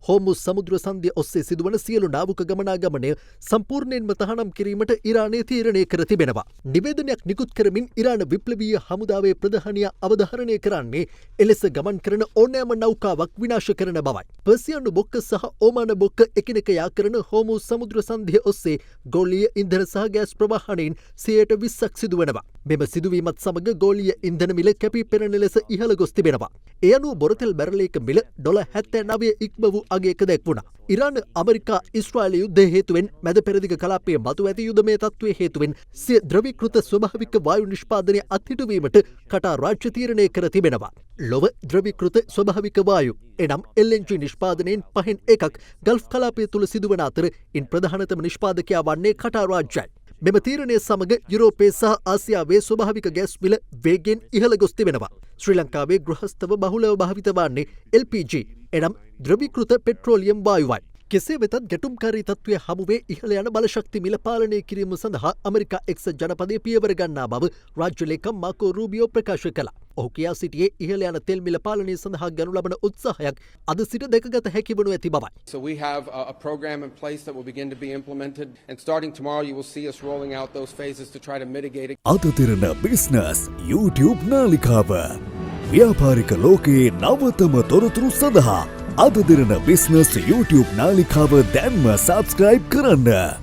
හෝමුස් සමුද්‍ර සන්ධිය ඔස්සේ සිදුවන සියලු නාවික ගමනාගමනය සම්පූර්ණයෙන්ම තහනම් කිරීමට ඉරානය තීරණය කර තිබෙනවා. නිවේදනයක් නිකුත් කරමින් ඉරාන විප්ලවීය හමුදාවේ ප්‍රධානියා අවධාරණය කරන්නේ එලෙස ගමන් කරන ඕනෑම නෞකාවක් විනාශ කරන බවයි. පර්සියානු බොක්ක සහ ඕමාන බොක්ක එකිනෙක යා කරන හෝමුස් සමුද්‍ර සන්ධිය ඔස්සේ ගෝලීය ඉන්ධන සහ ගෑස් ප්‍රවාහනයෙන් 20% සිදුවනවා. මෙම සිදුවීමත් සමග ගෝලීය ඉන්ධන මිල කැපී පෙනෙන ලෙස ඉහළ ගොස් තිබෙනවා. ඒ අනුව බොරතෙල් බැරලයක මිල $79 ඉක්ම වූ අගයක දැක්වුණා. ඉරාන ඇමරිකා ඊශ්‍රායල යුද්ධය හේතුවෙන් මැද පෙරදිග කලාපයේ මතු ඇති යුදමය තත්ත්වය හේතුවෙන් සිය ද්‍රවීකෘත ස්වභාවික වායු නිෂ්පාදනය අත්හිටුවීමට කටාර් රාජ්‍ය තීරණය කර තිබෙනවා. ලොව ද්‍රවීකෘත ස්වභාවික වායු එනම් LNG නිෂ්පාදනයෙන් 5/1 ගල්ෆ් කලාපය තුළ සිදුවන අතර ඉන් ප්‍රධානතම නිෂ්පාදකයා වන්නේ කටාර් රාජ්‍යයි. මෙම තීරණය සමග යුරෝපයේ සහ ආසියාවේ ස්වභාවික ගෑස් මිල වේගෙන් ඉහළ ගොස් තිබෙනවා. ශ්‍රී ලංකාවේ ගෘහස්ථව බහුලව භාවිත වන්නේ LPG එනම් ද්‍රවීකෘත පෙට්‍රෝලියම් වායුවයි. කෙසේ වෙතත් ගැටුම්කාරී තත්ත්වය හමුවේ ඉහළ යන බලශක්ති මිල පාලනය කිරීම සඳහා ඇමරිකා එක්සත් ජනපදයේ පියවර ගන්නා බව රාජ්‍ය ලේකම් මාකෝ රූබියෝ ප්‍රකාශ කළා. ඔහු කියා සිටියේ ඉහළ යන තෙල් මිල පාලනය සඳහා ගනු ලබන උත්සාහයක් අද සිට දැකගත හැකි වනු ඇති බවයි. So we have a program in place that will begin to be implemented, and starting tomorrow you will see us rolling out those phases to try to mitigate it. අදතිරණ බිස්නස් YouTube නාලිකාව ව්‍යාපාරික ලෝකයේ නවතම තොරතුරු සඳහා අදතිරණ business YouTube නාලිකාව දැන්ම subscribe කරන්න.